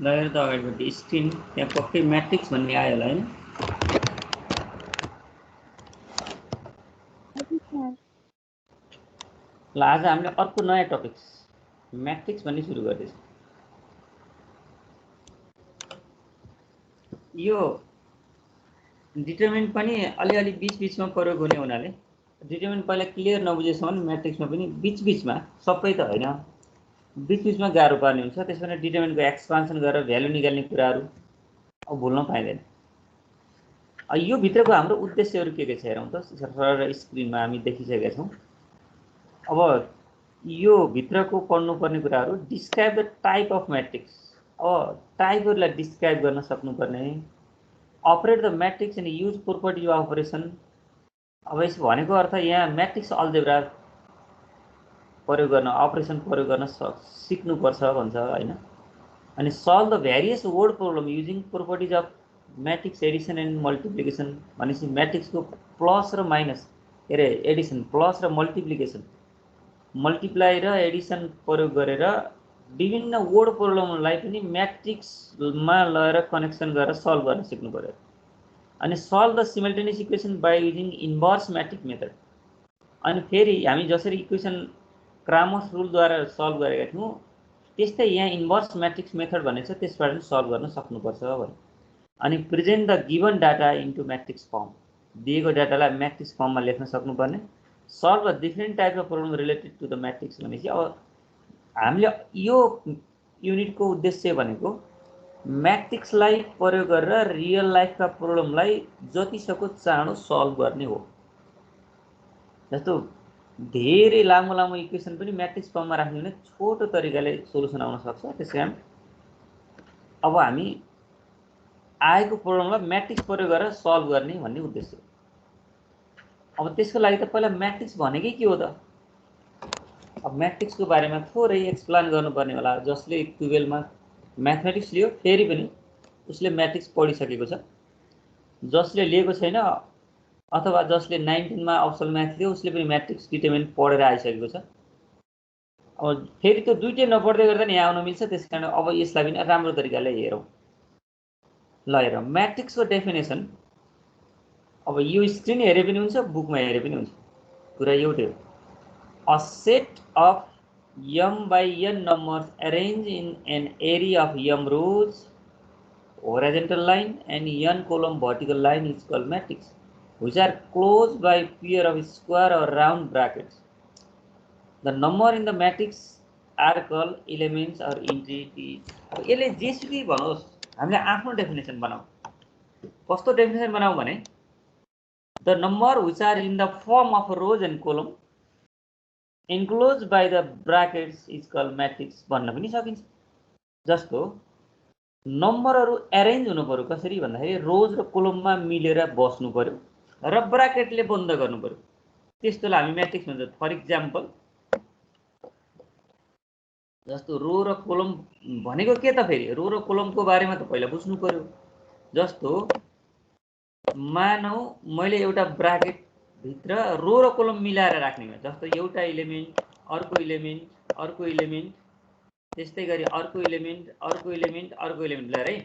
ल हेर त अगाडिपट्टि स्क्रिन त्यहाँ पक्कै म्याट्रिक्स भन्ने आयो होला हैन? ल आज हामीले अर्को नयाँ टपिक म्याट्रिक्स भन्ने सुरु गर्दैछौँ। यो डिटरमिनेन्ट पनि अलिअलि बीचमा प्रयोग हुने हुनाले डिटरमिनेन्ट पहिला क्लियर नबुझेसम्म म्याट्रिक्समा पनि बीचमा सबै त होइन, बीचमा गाह्रो पर्ने हुन्छ। त्यसैले डिटरमिनेन्टको एक्सपान्सन गरेर भ्यालु निकाल्ने कुराहरू अब भुल्न पाइँदैन। यो भित्रको हाम्रो उद्देश्यहरू के छ हेरौँ त। सरर स्क्रिनमा हामी देखिसकेका छौँ। अब यो भित्रको पढ्नुपर्ने कुराहरू describe the type of matrix. अब टाइपहरूलाई डिस्क्राइब गर्न सक्नुपर्ने, operate the matrix and use property of operation. अब यसो भनेको अर्थ यहाँ म्याट्रिक्स अल्जेब्रा प्रयोग गर्न, अपरेसन प्रयोग गर्न सिक्नुपर्छ भन्छ हैन। अनि solve the various word problem using properties of matrix Edison and multiplication. भनेपछि म्याट्रिक्सको प्लस र माइनस के अरे एडिसन, प्लस र मल्टिप्लिकेसन, मल्टिप्लाई र एडिसन प्रयोग गरेर विभिन्न वर्ड प्रब्लमलाई पनि म्याट्रिक्समा लगेर कनेक्सन गरेर सल्भ गर्न सिक्नु पर्यो। अनि solve the simultaneous equation by using inverse matric method. अनि फेरि हामी जसरी इक्वेसन क्रामर्स रुलद्वारा सल्भ गरेका थियौँ त्यस्तै यहाँ इन्भर्स म्याट्रिक्स मेथड भन्ने छ, त्यसबाट पनि सल्भ गर्न सक्नुपर्छ भने। अनि present the given data into matrix form. दिएको डाटालाई म्याट्रिक्स फर्ममा लेख्न सक्नुपर्ने। Solve the different type of problem related to the matrix भनेपछि अब हामीले यो युनिटको उद्देश्य भनेको म्याट्रिक्सलाई प्रयोग गरेर रियल लाइफका प्रब्लमलाई जतिसक्दो चाँडो सल्भ गर्ने हो। जस्तो धेरै लामो इक्वेसन पनि म्याट्रिक्स फर्ममा राख्ने भने छोटो तरिकाले सोलुसन आउन सक्छ। त्यसै कारण अब हामी आएको प्रब्लमलाई म्याट्रिक्स प्रयोग गरेर सल्भ गर्ने भन्ने उद्देश्य। अब त्यसको लागि त पहिला म्याट्रिक्स भनेकै के हो त? अब म्याट्रिक्सको बारेमा थोरै एक्सप्लेन गर्नुपर्ने होला। जसले 12 मा म्याथमेटिक्स लियो फेरि पनि उसले म्याट्रिक्स पढिसकेको छ। जसले लिएको छैन अथवा जसले 19 मा अप्सल म्याथ लियो उसले पनि म्याट्रिक्स डिटरमिनेन्ट पढेर आइसकेको छ। अब फेरि त्यो दुईटै नपढ्दै गर्दा नि यहाँ आउन मिल्छ। त्यसकारण अब यसलाई पनि राम्रो तरिकाले हेरौँ। ल हेरौँ म्याट्रिक्सको डेफिनेसन। अब यो स्क्रिन हेरे पनि हुन्छ, बुकमा हेरे पनि हुन्छ, कुरा एउटै हो। A set of m by n numbers arranged in an area of m rows horizontal line and n column vertical line is called matrix, which are closed by pair of square or round brackets. The number in the matrix are called elements or entities. अब यसले जेसुकै भनोस् हामीले आफ्नो definition बनाऊ। कस्तो definition बनाऊ भने the number which are in the form of rows and column enclosed by the brackets is called matrix भन्न पनि सकिन्छ। जस्तो नम्बरहरू एरेन्ज हुनु पर्यो कसरी भन्दाखेरि रोज र कोलममा मिलेर बस्नु पर्यो र ब्राकेटले बन्द गर्नु पर्यो, त्यस्तोलाई हामी म्याट्रिक्स भन्छ। फर इक्जाम्पल जस्तो रो र कोलम भनेको के त? फेरि रो र कोलमको बारेमा त पहिला बुझ्नु पर्यो। जस्तो मानौ मैले एउटा ब्राकेट भित्र रो र कोलम मिलाएर राख्ने हो। जस्तो एउटा इलिमेन्ट अर्को इलिमेन्ट अर्को इलिमेन्ट, त्यस्तै गरी अर्को इलिमेन्ट अर्को इलिमेन्ट अर्को इलिमेन्ट लिएर है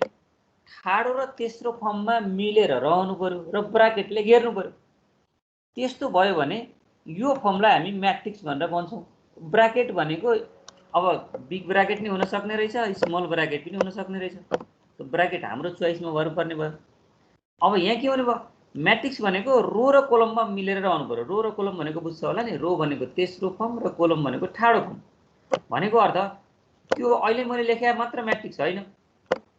ठाडो र तेस्रो फर्ममा मिलेर रहनु पर्यो र ब्राकेटले घेर्नु पर्यो। त्यस्तो भयो भने यो फर्मलाई हामी म्याट्रिक्स भनेर भन्छौँ। ब्राकेट भनेको अब बिग ब्राकेट नि हुन सक्ने रहेछ, स्मल ब्राकेट पनि हुन सक्ने रहेछ। त्यो ब्राकेट हाम्रो चोइसमा गर्नुपर्ने भयो। अब यहाँ के हुने भयो? म्याट्रिक्स भनेको रो र कोलममा मिलेर रहनु पर्यो। रो र कोलम भनेको बुझ्छ होला नि, रो भनेको तेस्रो फर्म र कोलम भनेको ठाडो फर्म। भनेको अर्थ त्यो अहिले मैले लेखे मात्र म्याट्रिक्स होइन,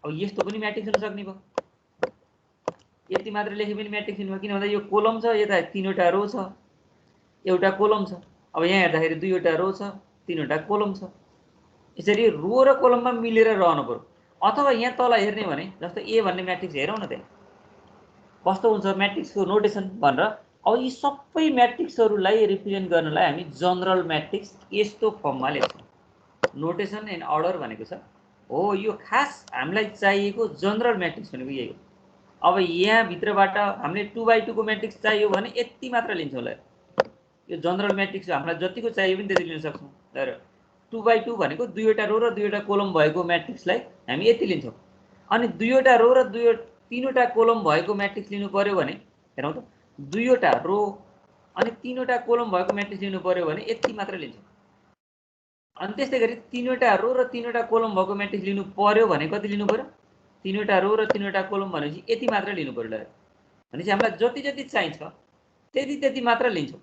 अब यस्तो पनि म्याट्रिक्स हुन सक्ने भयो। यति मात्र लेखे पनि म्याट्रिक्स हुने भयो, किन भन्दा यो कोलम छ, यता 3वटा रो छ, एउटा कोलम छ। अब यहाँ हेर्दाखेरि 2वटा रो छ, 3वटा कोलम छ। यसरी रो र कोलममा मिलेर रहनु पर्यो। अथवा यहाँ तल हेर्ने भने जस्तो ए भन्ने म्याट्रिक्स हेरौँ न, त्यहाँ कस्तो हुन्छ म्याट्रिक्सको नोटेसन भनेर। अब यी सबै म्याट्रिक्सहरूलाई रिप्रेजेन्ट गर्नलाई हामी जनरल म्याट्रिक्स यस्तो फर्ममा लेख्छौँ। नोटेसन एन्ड अर्डर भनेको छ हो, यो खास हामीलाई चाहिएको जनरल म्याट्रिक्स भनेको यही हो। अब यहाँ भित्रबाट हामीले 2x2 को म्याट्रिक्स चाहियो भने यति मात्र लिन्छौँ। ल यो जनरल म्याट्रिक्स हामीलाई जतिको चाहियो पनि त्यति लिन सक्छौँ। तर 2/2 भनेको दुईवटा रो र दुईवटा कोलम भएको म्याट्रिक्सलाई हामी यति लिन्छौँ। अनि दुईवटा रो र तीनवटा कोलम भएको म्याट्रिक्स लिनु पर्यो भने हेरौँ त, दुईवटा रो अनि तीनवटा कोलम भएको म्याट्रिक्स लिनु पर्यो भने यति मात्र लिन्छौँ। अनि त्यस्तै गरी तीनवटा रो र तीनवटा कोलम भएको म्याट्रिक्स लिनु पर्यो भने कति लिनु पर्यो? तीनवटा रो र तीनवटा कोलम भनेपछि यति मात्र लिनु पर्यो। भनेपछि हामीलाई जति जति चाहिन्छ त्यति मात्र लिन्छौँ।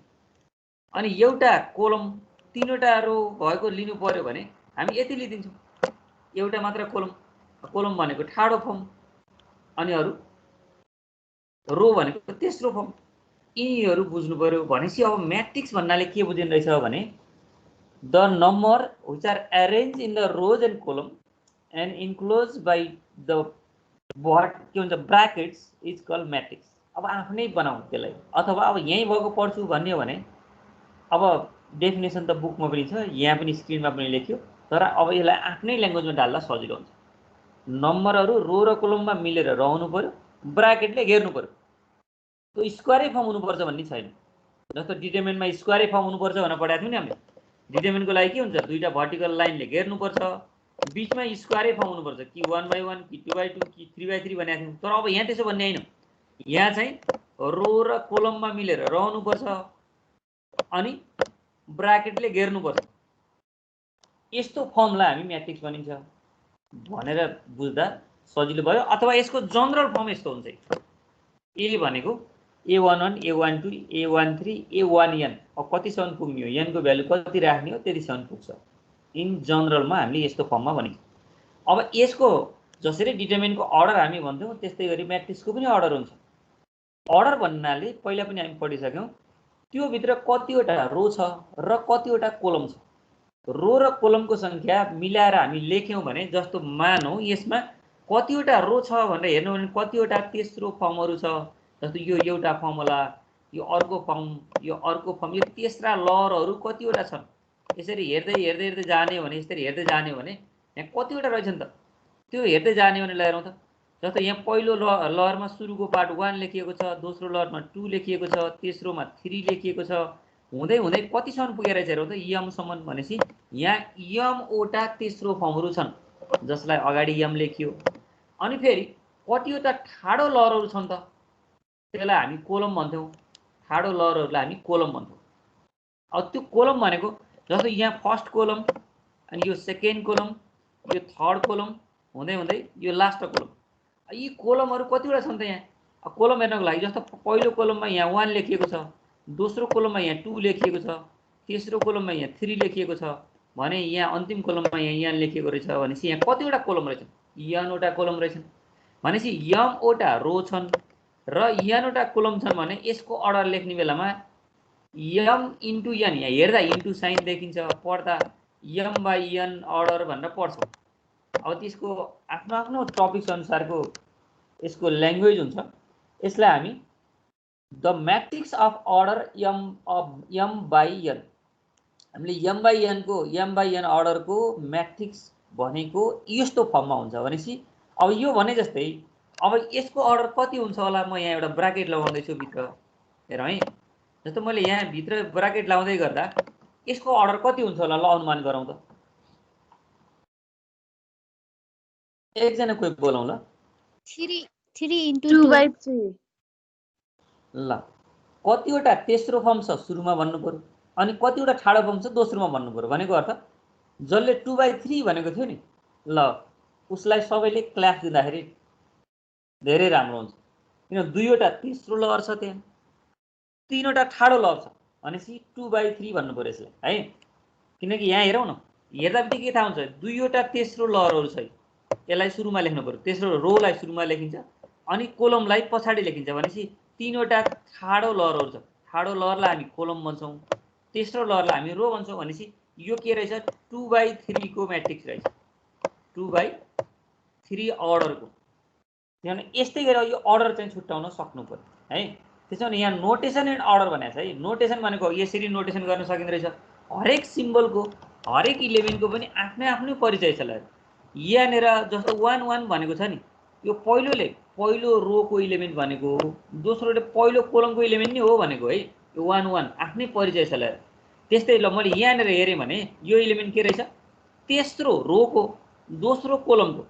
अनि एउटा कोलम तीनवटा रो भएको लिनु पर्यो भने हामी यति लिदिन्छौँ, एउटा मात्र कोलम। कोलम भनेको ठाडो फर्म अनि अरू रो भनेको तेस्रो फर्म। यिनीहरू बुझ्नु पर्यो। भनेपछि अब म्याट्रिक्स भन्नाले के बुझिनु रहेछ भने the number which are arranged in the rows and column and enclosed by the के हुन्छ ब्राकेट्स इज कल्ड म्याट्रिक्स। अब आफ्नै बनाऊ त्यसलाई, अथवा अब यहीँ भएको पढ्छु भन्ने हो भने अब डेफिनेसन त बुकमा पनि छ, यहाँ पनि स्क्रिनमा पनि लेख्यो, तर अब यसलाई आफ्नै ल्याङ्ग्वेजमा डाल्दा सजिलो हुन्छ। नम्बरहरू रो र कोलममा मिलेर रहनु पर्यो, ब्राकेटले घेर्नु पर्यो। त्यो स्क्वायरै फर्म हुनुपर्छ भन्ने छैन। जस्तो डिटरमिनेन्टमा स्क्वायरै फर्म हुनुपर्छ भनेर पढाएको थियौँ नि हामीले। डिटरमिनेन्टको लागि के हुन्छ? दुईवटा भर्टिकल लाइनले घेर्नुपर्छ, बिचमा स्क्वायरै फर्म हुनुपर्छ, कि 1/1 कि 2/2 कि 3/3 भनेको थियौँ। तर अब यहाँ त्यसो भन्ने होइन। यहाँ चाहिँ रो र कोलममा मिलेर रहनुपर्छ अनि ब्राकेटले घेर्नुपर्छ। यस्तो फर्मलाई हामी म्याट्रिक्स भनिन्छ भनेर बुझ्दा सजिलो भयो। अथवा यसको जनरल फर्म यस्तो हुन्छ, ए भनेको A11 A12 A13 A1n। अब कतिसम्म पुग्ने हो, n को भ्यालु कति राख्ने हो त्यतिसम्म पुग्छ। इन जनरलमा हामीले यस्तो फर्ममा भनिन्छ। अब यसको जसरी डिटरमिनेन्टको अर्डर हामी भन्छौँ त्यस्तै गरी म्याट्रिक्सको पनि अर्डर हुन्छ। अर्डर भन्नाले पहिला पनि हामी पढिसक्यौँ, त्यो भित्र कतिवटा रो छ र कतिवटा कोलम छ। रो र कोलमको सङ्ख्या मिलाएर हामी लेख्यौँ भने, जस्तो मानौँ यसमा कतिवटा रो छ भनेर हेर्नु भने कतिवटा तेस्रो फर्महरू छ। जस्तो यो एउटा फर्म होला, यो अर्को फर्म, यो अर्को फर्म, यो तेस्रा लहरहरू कतिवटा छन्। यसरी हेर्दै हेर्दै हेर्दै जाने हो भने, यसरी हेर्दै जाने हो भने यहाँ कतिवटा रहेछ नि त, त्यो हेर्दै जाने भने हेरौँ त। जस्तो यहाँ पहिलो लहरमा सुरुको पार्ट 1 लेखिएको छ, दोस्रो लहरमा 2 लेखिएको छ, तेस्रोमा 3 लेखिएको छ, हुँदै हुँदै कतिसम्म पुगेर रहेछ हेरौँ त, यमसम्म। भनेपछि यहाँ यमवटा तेस्रो फर्महरू छन् जसलाई अगाडि यम लेखियो। अनि फेरि कतिवटा ठाडो लहरहरू छन् त, त्यसलाई हामी कोलम भन्छौँ। ठाडो लहरहरूलाई हामी कोलम भन्छौँ। अब त्यो कोलम भनेको जस्तो यहाँ फर्स्ट कोलम, अनि यो सेकेन्ड कोलम, यो थर्ड कोलम, हुँदै हुँदै यो लास्ट कोलम। यी कोलमहरू कतिवटा छन् त यहाँ? कोलम हेर्नको लागि जस्तो पहिलो कोलममा यहाँ 1 लेखिएको छ, दोस्रो कोलममा यहाँ 2 लेखिएको छ, तेस्रो कोलममा यहाँ 3 लेखिएको छ भने यहाँ अन्तिम कोलममा यहाँ n लेखिएको रहेछ। भनेपछि यहाँ कतिवटा कोलम रहेछन्? n वटा कोलम रहेछन्। भनेपछि m वटा रो छन् र n वटा कोलम छन् भने यसको अर्डर लेख्ने बेलामा m इन्टु n, यहाँ हेर्दा इन्टु साइन देखिन्छ, पढ्दा m/n अर्डर भनेर पढ्छौँ। अब त्यसको आफ्नो आफ्नो टपिक्स अनुसारको यसको ल्याङ्ग्वेज हुन्छ। यसलाई हामी the matrix of order m/n, हामीले m/n अर्डरको म्याट्रिक्स भनेको यस्तो फर्ममा हुन्छ। भनेपछि अब यो भने जस्तै अब यसको अर्डर कति हुन्छ होला, म यहाँ एउटा ब्राकेट लगाउँदैछु भित्र, हेरौँ है। जस्तो मैले यहाँ भित्र ब्राकेट लाउँदै गर्दा यसको अर्डर कति हुन्छ होला, ल अनुमान गरौँ त। एकजना कोही बोलाउँ ल। 3 × 2/3। ल, कतिवटा तेस्रो फर्म छ सुरुमा भन्नु पर्यो, अनि कतिवटा ठाडो फर्म छ दोस्रोमा भन्नु पर्यो। भनेको अर्थ जसले 2/3 भनेको थियो नि, ल उसलाई सबैले क्लास दिँदाखेरि धेरै राम्रो हुन्छ। किन दुईवटा तेस्रो लहर छ, त्यहाँ तीनवटा ठाडो लहर छ, भनेपछि 2/3 भन्नु पर्यो यसलाई है। किनकि यहाँ हेरौँ न, हेर्दा बित्तिकै के थाहा हुन्छ, दुईवटा तेस्रो लहरहरू छ, यसलाई सुरुमा लेख्नु पर्यो। तेस्रो रोलाई सुरुमा लेखिन्छ अनि कोलमलाई पछाडि लेखिन्छ। भनेपछि तीनवटा ठाडो लहरहरू छ, ठाडो लहरलाई हामी कोलम भन्छौँ, तेस्रो लहरलाई हामी रो भन्छौँ। भनेपछि यो के रहेछ, 2/3 को म्याट्रिक्स रहेछ, 2/3 अर्डरको। किनभने यस्तै गरेर यो अर्डर चाहिँ छुट्याउन सक्नु पर्यो है। त्यसो भने यहाँ नोटेसन एन्ड अर्डर भनेको छ है। नोटेसन भनेको यसरी नोटेसन गर्न सकिँदो रहेछ। हरेक सिम्बलको, हरेक इलेमेन्टको पनि आफ्नै आफ्नै परिचय छ। यहाँनिर जस्तो 1 1 भनेको छ नि, यो पहिलो रोको इलेमेन्ट भनेको हो, दोस्रोले पहिलो कोलमको इलेमेन्ट नै हो भनेको है। यो 1 1 आफ्नै परिचय छ। त्यस्तै ल मैले यहाँनिर हेरेँ भने यो इलेमेन्ट के रहेछ, तेस्रो रोको दोस्रो कोलमको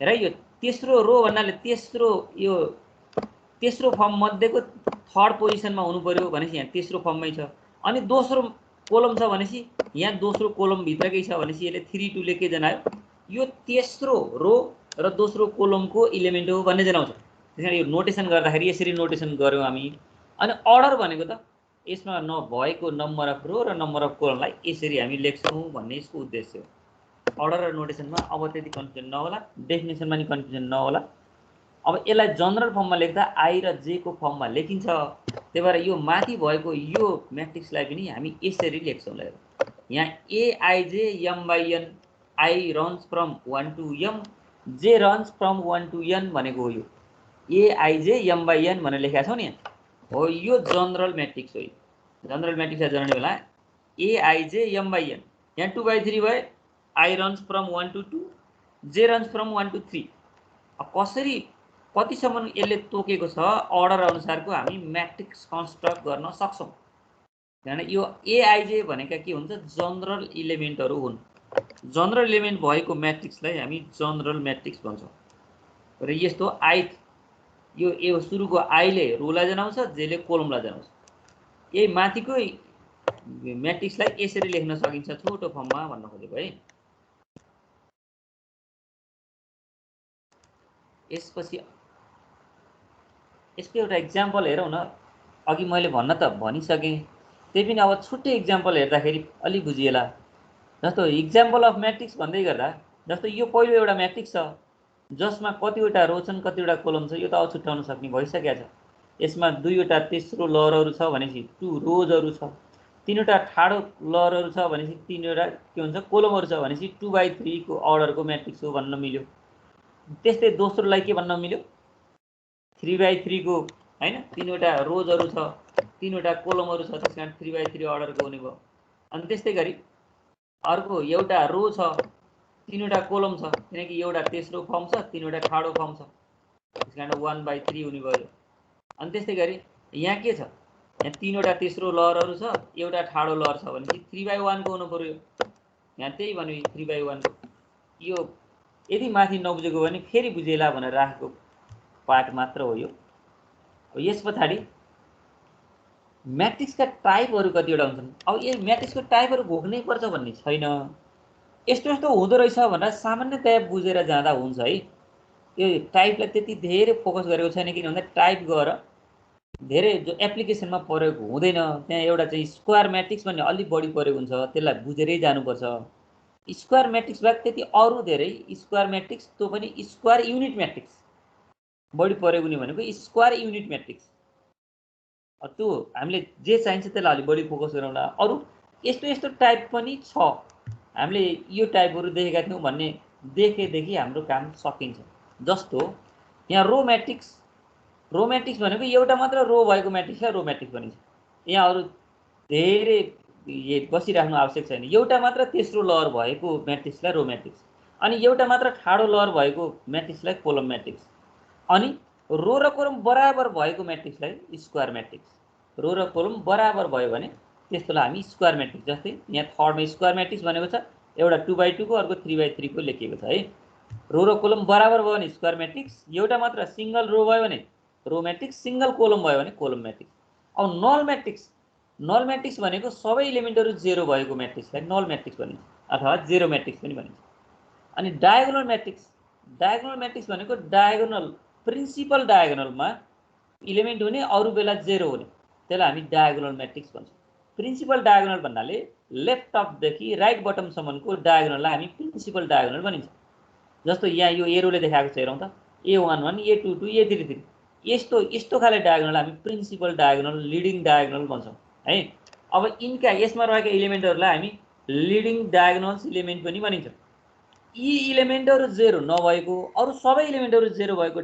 हेर यो तेस्रो रो भन्नाले तेस्रो फर्म मध्येको थर्ड पोजिसनमा हुनु पर्यो भनेपछि यहाँ तेस्रो फर्ममै छ। अनि दोस्रो कोलम छ भनेपछि यहाँ दोस्रो कोलम भित्रकै छ भनेपछि यसले 3 2 ले के जनायो यो तेस्रो रो र दोस्रो कोलमको इलिमेन्ट हो भन्ने जनाउँछ। त्यसैले यो नोटेसन गर्दाखेरि यसरी नोटेसन गर्यौं हामी। अनि अर्डर भनेको त यसमा नभएको नम्बर अफ रो र नम्बर अफ कोलमलाई यसरी हामी लेख्छौं भन्ने यसको उद्देश्य हो। अर्डर र नोटेसनमा अब त्यति कन्फ्युजन नहोला, डेफिनेसनमा नि कन्फ्युजन नहोला। अब यसलाई जनरल फर्ममा लेख्दा आई र जे को फर्ममा लेखिन्छ। त्यही भएर यो माथि भएको यो म्याट्रिक्सलाई पनि हामी यसरी लेख्छौं। यहाँ aij m/n I runs from 1 to m, j runs from 1 to n भनेको हो यो aij m/n भनेर लेखेका छौं नि हो। यो जनरल म्याट्रिक्स हो। जनरल म्याट्रिक्सलाई जनाउने बेला aij m/n यहाँ 2/3 भयो, i runs from 1 to 2, j runs from 1 to 3। कसरी कतिसम्म यसले तोकेको छ अर्डर अनुसारको हामी म्याट्रिक्स कन्स्ट्रक्ट गर्न सक्छौं। किनभने यो aij भनेका के हुन्छ जनरल इलिमेन्टहरु हुन्। जनरल इलिमेन्ट भएको म्याट्रिक्सलाई हामी जनरल म्याट्रिक्स भन्छौं। र यस्तो i यो सुरुको i ले रोलाई जनाउँछ, j ले कोलमलाई जनाउँछ। यही माथिको म्याट्रिक्सलाई यसरी लेख्न सकिन्छ छोटो फर्ममा भन्न खोजेको है। यसपछि यसको एउटा एक्जाम्पल हेरौँ न। अघि मैले भन्न त भनिसके, त्यही पनि अब छुट्टै एक्जाम्पल हेर्दाखेरि अलि बुझिएला। जस्तो एक्जाम्पल अफ म्याट्रिक्स भन्दै गर्दा जस्तो यो पहिलो एउटा म्याट्रिक्स छ जसमा कतिवटा रो छन् कतिवटा कोलम छ, यो त अब छुट्याउन सक्ने भइसकेको छ। यसमा दुईवटा तेस्रो लहरहरू छ भनेपछि 2 रोजहरू छ, तीनवटा ठाडो लहरहरू छ भनेपछि तीनवटा के हुन्छ कोलमहरू छ भनेपछि 2/3 को अर्डरको म्याट्रिक्स हो भन्न मिल्यो। त्यस्तै दोस्रोलाई के भन्न मिल्यो 3/3 को हैन, तीनवटा रोजहरू छ, तीनवटा कोलमहरू छ, त्यसकारण 3/3 अर्डरको हुने भयो। अनि त्यस्तै गरी अर्को एउटा रो छ, तीनवटा कोलम छ, किनकि एउटा तेस्रो फर्म छ, तीनवटा ठाडो फर्म छ, त्यसकारण 1/3 हुने भयो। अनि त्यस्तै गरी यहाँ के छ, यहाँ तीनवटा तेस्रो लहरहरू छ, एउटा ठाडो लहर छ भनेपछि 3/1 को हुनु पर्यो। यहाँ त्यही भन्यो 3/1 को। यो यदि माथि नबुझेको भने फेरि बुझेला भनेर राखेको पार्ट मात्र हो यो। यस पछाडि म्याट्रिक्सका टाइपहरू कतिवटा हुन्छन्। अब यो म्याट्रिक्सको टाइपहरू घोक्नै पर्छ भन्ने छैन। यस्तो यस्तो हुँदो रहेछ भनेर सामान्यतया बुझेर जाँदा हुन्छ है। यो टाइपलाई त्यति धेरै फोकस गरेको छैन, किन भन्दा टाइप गरेर धेरै जो एप्लिकेसनमा प्रयोग हुँदैन। त्यहाँ एउटा चाहिँ स्क्वायर म्याट्रिक्स भन्ने अलि बढी प्रयोग हुन्छ, त्यसलाई बुझेरै जानुपर्छ। स्क्वायर म्याट्रिक्स बाहेक त्यति अरू धेरै स्क्वायर म्याट्रिक्स, त्यो पनि स्क्वायर युनिट म्याट्रिक्स बढी प्रयोग हुने भनेको स्क्वायर युनिट म्याट्रिक्स। त्यो हामीले जे चाहिन्छ त्यसलाई अलि बढी फोकस गरौँला। अरू यस्तो यस्तो टाइप पनि छ, हामीले यो टाइपहरू देखेका थियौँ भन्ने देखेदेखि हाम्रो काम सकिन्छ। जस्तो यहाँ रो म्याट्रिक्स भनेको एउटा मात्र रो भएको म्याट्रिक्सलाई रो म्याट्रिक्स भनिन्छ। यहाँ अरू धेरै बसिराख्नु आवश्यक छैन। एउटा मात्र तेस्रो लहर भएको म्याट्रिक्सलाई रो म्याट्रिक्स, अनि एउटा मात्र ठाडो लहर भएको म्याट्रिक्सलाई कोलम म्याट्रिक्स, अनि रो र कोलम बराबर भएको म्याट्रिक्सलाई स्क्वायर म्याट्रिक्स। रो र कोलम बराबर भयो भने त्यस्तोलाई हामी स्क्वायर म्याट्रिक्स, जस्तै यहाँ थर्डमा स्क्वायर म्याट्रिक्स भनेको छ, एउटा 2/2 को अर्को 3/3 को लेखिएको छ है। रो र कोलम बराबर भयो भने स्क्वायर म्याट्रिक्स, एउटा मात्र सिंगल रो भयो भने रो म्याट्रिक्स, सिंगल कोलम भयो भने कोलम म्याट्रिक्स। अब नल म्याट्रिक्स भनेको सबै इलिमेन्टहरू 0 भएको म्याट्रिक्सलाई नल म्याट्रिक्स भनिन्छ अथवा जेरो म्याट्रिक्स पनि भनिन्छ। अनि डायगोनल म्याट्रिक्स भनेको डायगोनल प्रिन्सिपल डायगोनलमा इलिमेन्ट हुने, अरू बेला 0 हुने, त्यसलाई हामी डायगोनल म्याट्रिक्स भन्छौँ। प्रिन्सिपल डायगोनल भन्नाले लेफ्ट टपदेखि राइट बटमसम्मको डायगोनललाई हामी प्रिन्सिपल डायगोनल भनिन्छ। जस्तो यहाँ यो एरोले देखाएको छ हेरौँ त, A11 A22 A33, यस्तो खाले डायगोनल हामी प्रिन्सिपल डायगोनल लिडिङ डायगोनल भन्छौँ है। अब यिनका यसमा रहेका इलिमेन्टहरूलाई हामी लिडिङ डायगोनल्स इलिमेन्ट पनि भनिन्छ। यी इलिमेन्टहरू 0 नभएको, अरू सबै इलिमेन्टहरू 0 भएको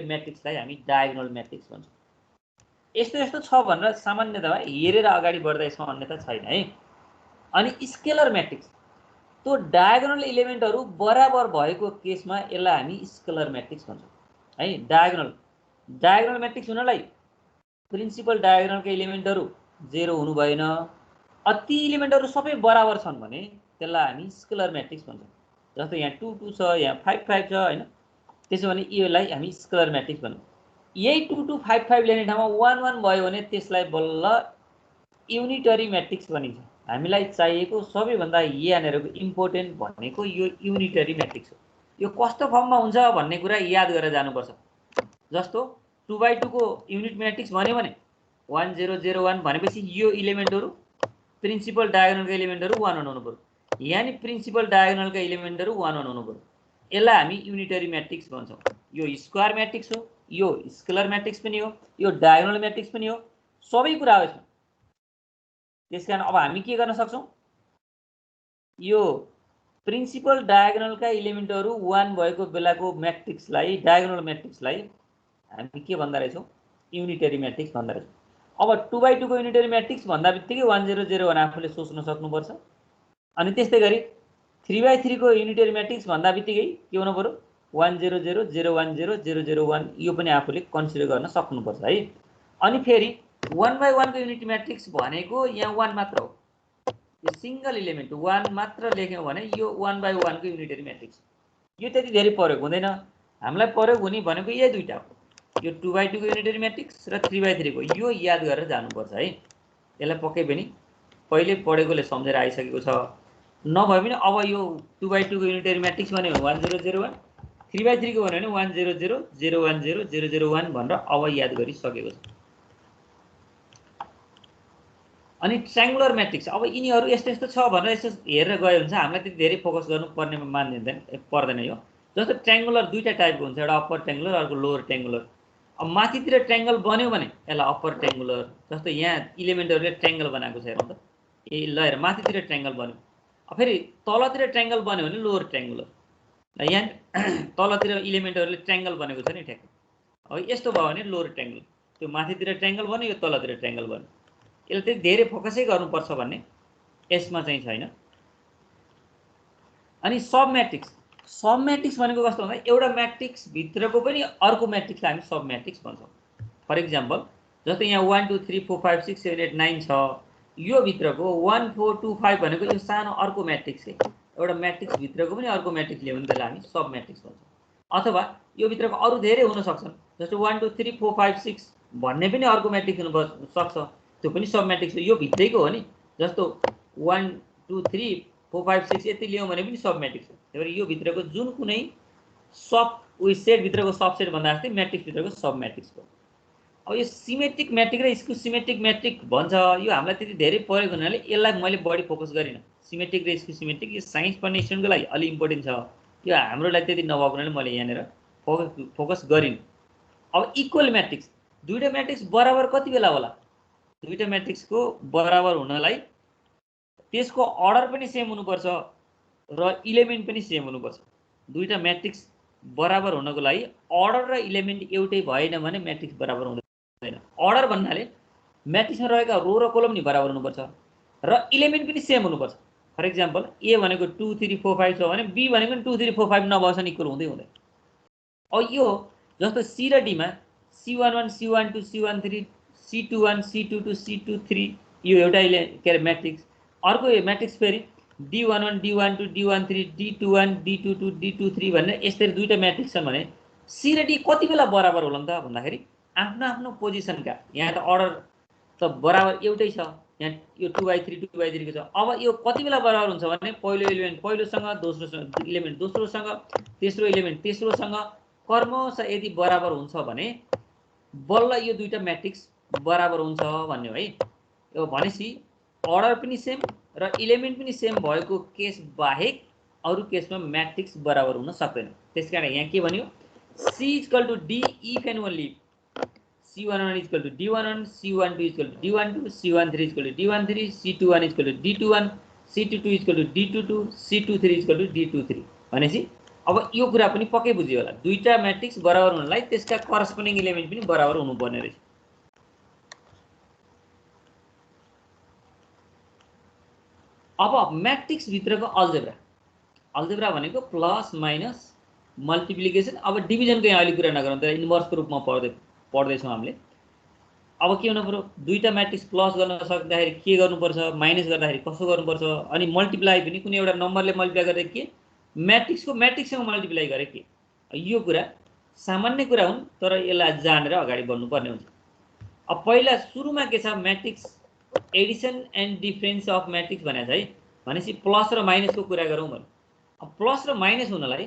म्याट्रिक्सलाई हामी डायगोनल म्याट्रिक्स भन्छौँ। यस्तो छ भनेर सामान्यतया हेरेर अगाडि बढ्दा यसमा अन्यथा छैन है। अनि स्केलर म्याट्रिक्स, त्यो डायगोनल इलिमेन्टहरू बराबर भएको केसमा यसलाई हामी स्केलर म्याट्रिक्स भन्छौँ है। डायगोनल म्याट्रिक्स हुनलाई प्रिन्सिपल डायगोनलका इलिमेन्टहरू 0 हुनु भएन। ती इलिमेन्टहरू सबै बराबर छन् भने त्यसलाई हामी स्केलर म्याट्रिक्स भन्छौँ। जस्तो यहाँ 2 2 छ, यहाँ 5 5 छ हैन, त्यसो भने यसलाई हामी स्केलर म्याट्रिक्स भन्छौँ। यही 2 2 5 5 लेख्ने ठाउँमा 1 1 भयो भने त्यसलाई बल्ल युनिटरी म्याट्रिक्स भनिन्छ। हामीलाई चाहिएको सबैभन्दा यहाँनेरको इम्पोर्टेन्ट भनेको यो युनिटरी म्याट्रिक्स हो। यो कस्तो फर्ममा हुन्छ भन्ने कुरा याद गरेर जानुपर्छ। जस्तो 2/2 को युनिट म्याट्रिक्स भन्यो भने 1 0 0 1 भनेपछि यो इलिमेन्टहरु प्रिन्सिपल डायगोनलका इलिमेन्टहरु 1 1 हुनु पर्यो। यानी प्रिन्सिपल डायगोनलका इलिमेन्टहरु 1 1 हुनु पर्यो। यसलाई हामी युनिटरी म्याट्रिक्स भन्छौँ। यो स्क्वायर म्याट्रिक्स हो, यो स्केलर म्याट्रिक्स पनि हो, यो डायगोनल म्याट्रिक्स पनि हो, सबै कुरा हो यसमा। त्यसकारण अब हामी के गर्न सक्छौं, यो प्रिन्सिपल डायगोनलका इलिमेन्टहरु 1 भएको बेलाको म्याट्रिक्सलाई, डायगोनल म्याट्रिक्सलाई हामी के भन्दा रहेछौं, युनिटरी म्याट्रिक्स भन्दा रहेछौं। अब 2/2 को युनिटरी म्याट्रिक्स भन्दा बित्तिकै 1 0 0 1 आफूले सोच्न सक्नुपर्छ। अनि त्यस्तै गरी 3/3 को युनिटरी म्याट्रिक्स भन्दा बित्तिकै के हुनु पर्यो, 1 0 0 0 1 0 0 0 1 यो पनि आफूले कन्सिडर गर्न सक्नुपर्छ है। अनि फेरि 1/1 को युनिट म्याट्रिक्स भनेको यहाँ 1 मात्र हो, यो सिंगल इलिमेन्ट 1 मात्र लेख्यौं भने यो 1/1 को युनिटरी म्याट्रिक्स। यो त्यति धेरै प्रयोग हुँदैन, हामीलाई प्रयोग हुने भनेको यही दुईटा हो, यो 2/2 को युनिटरी म्याट्रिक्स र 3/3 को। यो याद गरेर जानुपर्छ है। यसलाई पक्कै पनि पहिले पढेकोले सम्झेर आइसकेको छ, नभए पनि अब यो 2/2 को युनिटरी म्याट्रिक्स भन्यो भने 1 0 0 1, 3/3 को भन्यो भने 1 0 0 0 1 0 0 0 1 भनेर अब याद गरिसकेको छ। अनि ट्रायंगुलर म्याट्रिक्स, अब यिनीहरू यस्तो यस्तो छ भनेर यसो हेरेर गयो हुन्छ, हामीलाई त्यति धेरै फोकस गर्नु पर्दैन यो। जस्तो ट्रायंगुलर दुईटा टाइपको हुन्छ, एउटा अप्पर ट्रायंगुलर, अर्को लोअर ट्रायंगुलर। अब माथितिर ट्रायंगल बन्यो भने यसलाई अप्पर ट्रायंगुलर, जस्तो यहाँ इलिमेन्टहरुले ट्रायंगल बनाएको छ हेरौँ त, ए ल हेर माथितिर ट्रायंगल बन्यो। अब फेरि तलतिर ट्रायंगल बन्यो भने लोअर ट्रायंगुलर। ल यहाँ तलतिर इलिमेन्टहरुले ट्रायंगल बनेको छ नि ठ्याक्कै, अब यस्तो भयो भने लोअर ट्रायंगल। त्यो माथितिर ट्रायंगल बन्यो, यो तलतिर ट्रायंगल बन्यो। यसले चाहिँ धेरै फोकसै गर्नुपर्छ भन्ने यसमा चाहिँ छैन। अनि सब म्याट्रिक्स, सब म्याट्रिक्स भनेको कस्तो भन्दा एउटा म्याट्रिक्स भित्रको पनि अर्को म्याट्रिक्सलाई हामी सब म्याट्रिक्स भन्छौँ। फर इक्जाम्पल जस्तो यहाँ 1 2 3 4 5 6 7 8 9 छ, यो भित्रको 1 4 2 5 भनेको यो सानो अर्को म्याट्रिक्स है। एउटा म्याट्रिक्स भित्रको पनि अर्को म्याट्रिक्स ल्यायो भने त्यसलाई हामी सब म्याट्रिक्स भन्छौँ। अथवा यो भित्रको अरू धेरै हुन सक्छन्, जस्तो 1 2 3 4 5 6 भन्ने पनि अर्को म्याट्रिक्स हुन सक्छ, त्यो पनि सब म्याट्रिक्स हो, यो भित्रैको हो नि। जस्तो 1 2 3 4 5 6 यति लियौँ भने पनि सब म्याट्रिक्स हो। त्यही भएर यो भित्रको जुन कुनै सब उयो सेट भित्रको सबसेट भन्दा जस्तै म्याट्रिक्स भित्रको सब म्याट्रिक्स हो। अब यो सिमेट्रिक म्याट्रिक र स्क्यु सिमेट्रिक म्याट्रिक भन्छ, यो हामीलाई त्यति धेरै प्रयोग हुनाले यसलाई मैले बढी फोकस गरिनँ। सिमेट्रिक र स्क्यु सिमेट्रिक यो साइन्स पढ्ने स्टुडेन्टको लागि अलि इम्पोर्टेन्ट छ, यो हाम्रो लागि त्यति नभएको हुनाले मैले यहाँनिर फोकस गरिनँ। अब इक्वल म्याट्रिक्स, दुईटा म्याट्रिक्स बराबर कति बेला होला, दुईटा म्याट्रिक्सको बराबर हुनलाई त्यसको अर्डर पनि सेम हुनुपर्छ र इलिमेन्ट पनि सेम हुनुपर्छ। दुईटा म्याट्रिक्स बराबर हुनको लागि अर्डर र इलिमेन्ट एउटै भएन भने म्याट्रिक्स बराबर हुँदैन। अर्डर भन्नाले म्याट्रिक्समा रहेका रो र कोलम नि बराबर हुनुपर्छ र इलिमेन्ट पनि सेम हुनुपर्छ। फर इक्जाम्पल ए भनेको 2 3 4 5 छ भने बी भनेको 2 3 4 5 नभएसम्म इक्वल हुँदै हुँदैन। अब यो जस्तो सी र डी मा C11 C12 C13 C21 C22 C23 यो एउटा के अरे म्याट्रिक्स। अर्को यो म्याट्रिक्स फेरि D11 D12 D13 D21 D22 D23 भन्ने यसरी दुईटा म्याट्रिक्स छन् भने सी र डी कति बेला बराबर होला त भन्दाखेरि आफ्नो आफ्नो पोजिसनका, यहाँ त अर्डर त बराबर एउटै छ, यहाँ यो 2/3 2/3 को छ। अब यो कति बेला बराबर हुन्छ भने पहिलो इलिमेन्ट पहिलोसँग, दोस्रोसँग इलिमेन्ट दोस्रोसँग, तेस्रो इलिमेन्ट तेस्रोसँग क्रमशः यदि बराबर हुन्छ भने बल्ल यो दुईटा म्याट्रिक्स बराबर हुन्छ भन्ने हो है। यो भनेपछि अर्डर पनि सेम र इलिमेन्ट पनि सेम भएको केस बाहेक अरू केसमा म्याट्रिक्स बराबर हुन सक्दैन। त्यसकारण यहाँ के भन्यो, C = D if and only C11 = D11 C12 = D12 C13 = D13 C21 = D21 C22 = D22 C23 = D23 भनेपछि अब यो कुरा पनि पक्कै बुझ्यो होला, दुईटा म्याट्रिक्स बराबर हुनलाई त्यसका करस्पोन्डिङ इलिमेन्ट पनि बराबर हुनुपर्ने रहेछ। अब म्याट्रिक्स भित्रको अल्जेब्रा, अल्जेब्रा भनेको प्लस माइनस मल्टिप्लिकेसन। अब डिभिजनको यहाँ अहिले कुरा नगरौँ, तर इन्भर्सको रूपमा पढ्दैछौँ हामीले। अब के हुनु पर्यो दुईटा म्याट्रिक्स प्लस गर्न सक्दाखेरि के गर्नुपर्छ माइनस गर्दाखेरि कसो गर्नुपर्छ अनि मल्टिप्लाई पनि कुनै एउटा नम्बरले मल्टिप्लाई गर्दा के म्याट्रिक्सको म्याट्रिक्ससँग मल्टिप्लाई गरे के यो कुरा सामान्य कुरा हुन् तर यसलाई जानेर अगाडि बढ्नुपर्ने हुन्छ। अब पहिला सुरुमा के छ matrix Edison and difference of matrix भनेको छ है भनेपछि प्लस र माइनसको कुरा गरौँ भने अब प्लस र माइनस हुनलाई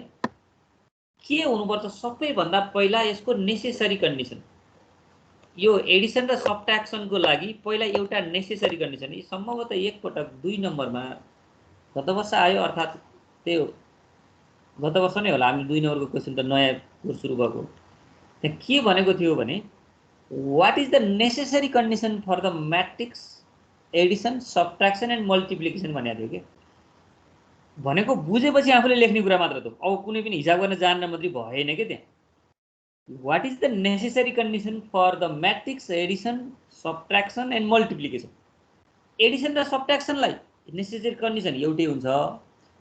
के हुनुपर्छ सबैभन्दा पहिला यसको नेसेसरी कन्डिसन यो एडिसन र सबट्र्याक्सनको लागि पहिला एउटा नेसेसरी कन्डिसन सम्भवतः एकपटक 2 नम्बरमा गत वर्ष आयो अर्थात् त्यो गत वर्ष नै होला हामी 2 नम्बरको क्वेसन त नयाँ कोर्स सुरु भएको त्यहाँ के भनेको थियो भने what is the necessary condition for the matrix addition subtraction and multiplication भनेको थियो के भनेको बुझेपछि आफूले लेख्ने कुरा मात्र त अब कुनै पनि हिसाब गर्न जान्न मात्रै भएन के त्यहाँ What is the necessary condition for the matrix addition, subtraction and multiplication? Addition र subtraction लाई necessary condition एउटै हुन्छ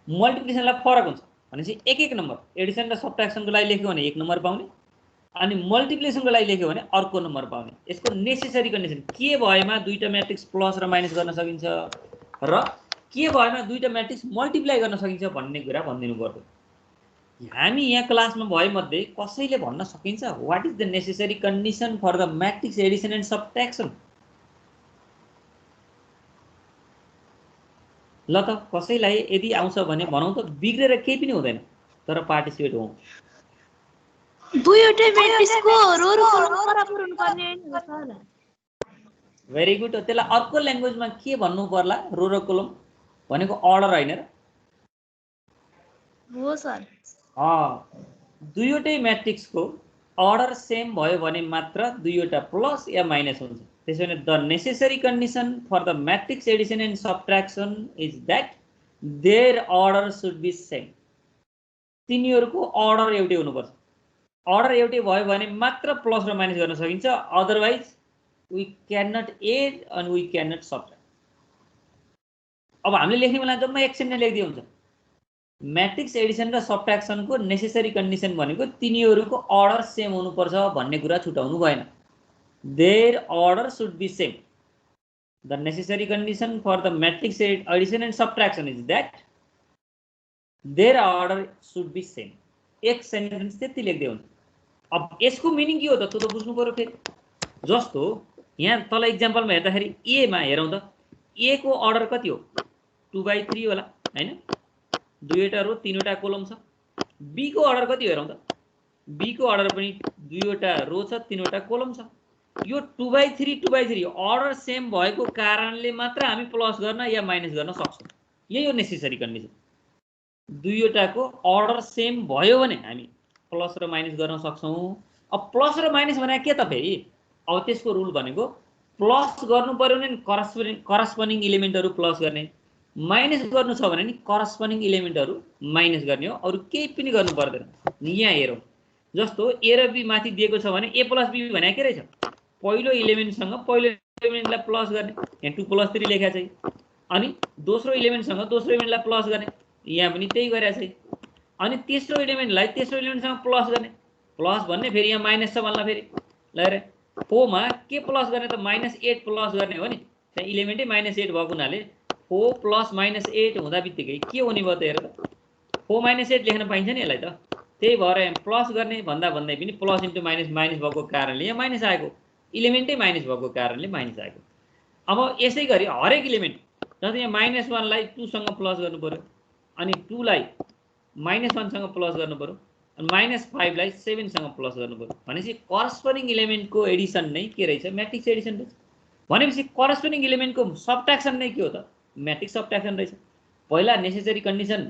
multiplication लाई फरक हुन्छ भनेपछि एक नम्बर एडिसन र सबट्र्याक्सन को लागि लेख्यो भने 1 नम्बर पाउने अनि मल्टिप्लिकेसन को लागि लेख्यो भने अर्को नम्बर पाउने यसको नेसेसरी कन्डिसन के भएमा दुईटा म्याट्रिक्स प्लस र माइनस गर्न सकिन्छ र के भएमा दुईटा म्याट्रिक्स मल्टिप्लाई गर्न सकिन्छ भन्ने कुरा भनिदिनु पर्यो। हामी यहाँ क्लासमा भए मध्ये कसैले भन्न सकिन्छ what is the necessary condition for the matrix addition and subtraction ल त कसैलाई यदि आउँछ भने भनौँ त बिग्रेर केही पनि हुँदैन तर पार्टिसिपेट हौं दुईवटै म्याट्रिक्सको रो र कलम बराबर हुनुपर्ने हैन सर भेरी गुड त्यसलाई अर्को ल्याङ्ग्वेजमा के भन्नु पर्ला रो र कलम भनेको अर्डर हैन र हो सर दुईवटै म्याट्रिक्सको अर्डर सेम भयो भने मात्र दुईवटा प्लस या माइनस हुन्छ त्यसैले the necessary condition for the matrix addition and subtraction is that their order should be same तिनीहरुको अर्डर एउटै हुनुपर्छ अर्डर एउटै भयो भने मात्र प्लस र माइनस गर्न सकिन्छ otherwise we can not add and we can not subtract. अब हामीले लेख्ने बेला जम्मा एक सेन्टेन्स लेख्दै हुन्छ मैट्रिक्स एडिसन र सबट्र्याक्सन को नेसेसरी कन्डिसन भनेको तिनीहरुको अर्डर सेम हुनुपर्छ भन्ने कुरा छुटाउनु भएन their order should be same the necessary condition for the matrix addition and subtraction is that their order should be same एक सेन्टेन्स त्यति लेख्दै हुन्छ। अब यसको मिनिङ के हो त त्यो त बुझ्नु पर्यो फेरि जस्तो यहाँ तल एक्जाम्पलमा हेर्दाखेरि ए मा हेरौँ त ए को अर्डर कति हो 2/3 होला हैन दुईवटा रो तीनवटा कोलम छ बी को अर्डर कति हेरौँ त बी को अर्डर पनि दुईवटा रो छ तीनवटा कोलम छ यो 2/3 अर्डर सेम भएको कारणले मात्र हामी प्लस गर्न या माइनस गर्न सक्छौं यही हो नेसेसरी कन्डिसन दुईवटाको अर्डर सेम भयो भने हामी प्लस र माइनस गर्न सक्छौं। अब प्लस र माइनस भने के त फेरि अब त्यसको रुल भनेको प्लस गर्नु पर्यो भने करस्पोन्डिङ इलिमेन्टहरु प्लस गर्ने माइनस गर्नु छ भने नि करस्पोन्डिङ इलिमेन्टहरु माइनस गर्ने हो अरु केही पनि गर्नु पर्दैन। यहाँ हेरौं जस्तो ए र बी माथि दिएको छ भने a + b भने के रहेछ पहिलो इलिमेन्टसँग पहिलो इलिमेन्टलाई प्लस गर्ने यहाँ 2 + 3 लेखेको छ अनि दोस्रो इलिमेन्टसँग दोस्रो इलिमेन्टलाई प्लस गर्ने यहाँ पनि त्यही गरेछ अनि तेस्रो इलिमेन्टलाई तेस्रो इलिमेन्टसँग प्लस गर्ने प्लस भन्ने फेरि यहाँ माइनस छ भन्ला फेरि ल हेर 4 मा के प्लस गर्ने त -8 प्लस गर्ने हो नि त्यहाँ इलिमेन्टै -8 भएको हुनाले 4 + -8 हुँदा बित्तिकै के हुने भयो त हेर त 4 - 8 लेख्न पाइन्छ नि यसलाई त त्यही भएर यहाँ प्लस गर्ने भन्दा भन्दै पनि प्लस इन्टु माइनस माइनस भएको कारणले यहाँ माइनस आएको इलिमेन्टै माइनस भएको कारणले माइनस आएको। अब यसै गरी हरेक इलिमेन्ट जस्तै यहाँ -1 लाई 2 सँग प्लस गर्नु पर्यो अनि 2 लाई -1 सँग प्लस गर्नु पर्यो अनि -5 लाई 7 सँग प्लस गर्नु पर्यो भनेपछि करस्पोन्डिङ इलिमेन्टको एडिसन नै के रहेछ म्याट्रिक्स एडिसन रहेछ भनेपछि करस्पोन्डिङ इलिमेन्टको सबट्र्याक्सन नै के हो त म्याट्रिक्स सबट्र्याक्सन रहेछ। पहिला नेसेसरी कन्डिसन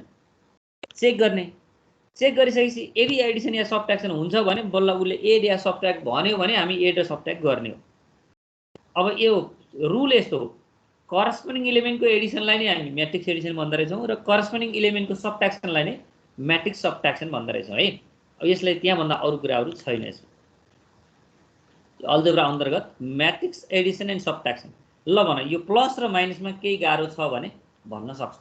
चेक गर्ने चेक गरिसकेपछि यदि एडिसन या सबट्र्याक्सन हुन्छ भने बल्ल उले एड या सबट्र्याक्ट भन्यो भने हामी एड र सबट्र्याक्ट गर्ने हो। अब यो रुल यस्तो हो करस्पोन्डिङ इलिमेन्टको एडिसनलाई नै हामी म्याट्रिक्स एडिसन भन्दो रहेछौं र करस्पोन्डिङ इलिमेन्टको सबट्र्याक्सनलाई नै म्याट्रिक्स सबट्र्याक्सन भन्दो रहेछौं है। अब यसलाई त्यहाँ भन्दा अरु कुराहरु छैन यसमा अल्जेब्रा अन्तर्गत म्याट्रिक्स एडिसन एन्ड सबट्र्याक्सन। ल भन यो प्लस र माइनसमा केही गाह्रो छ भने भन्न सक्छ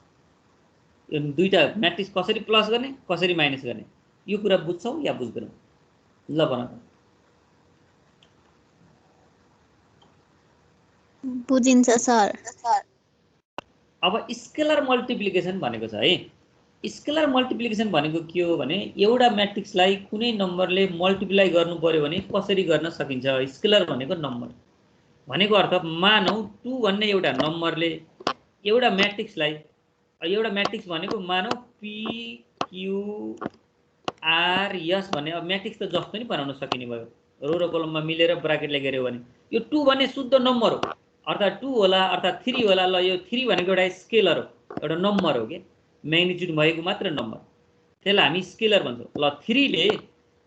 यो दुईटा म्याट्रिक्स कसरी प्लस गर्ने कसरी माइनस गर्ने यो कुरा बुझ्छौ या बुझ्दैनौ ल भन त बुझिन्छ सर। अब स्केलर मल्टिप्लिकेसन भनेको छ है। स्केलर मल्टिप्लिकेसन भनेको के हो भने एउटा म्याट्रिक्सलाई कुनै नम्बरले मल्टिप्लाई गर्नु पर्यो भने कसरी गर्न सकिन्छ। स्केलर भनेको नम्बर भनेको अर्थ मानौ 2 भन्ने एउटा नम्बरले एउटा म्याट्रिक्सलाई, एउटा म्याट्रिक्स भनेको मानौ पी क्यू आर एस भन्ने, अब म्याट्रिक्स त जस्तो नि बनाउन सकिने भयो, रो र कलममा मिलेर ब्राकेटले घेर्यो भने। यो 2 भन्ने शुद्ध नम्बर हो, अर्थात् 2 होला अर्थात् 3 होला। ल यो 3 भनेको एउटा स्केलर हो, एउटा नम्बर हो के, म्याग्निट्युड भएको मात्र नम्बर, त्यसलाई हामी स्केलर भन्छौँ। ल 3 ले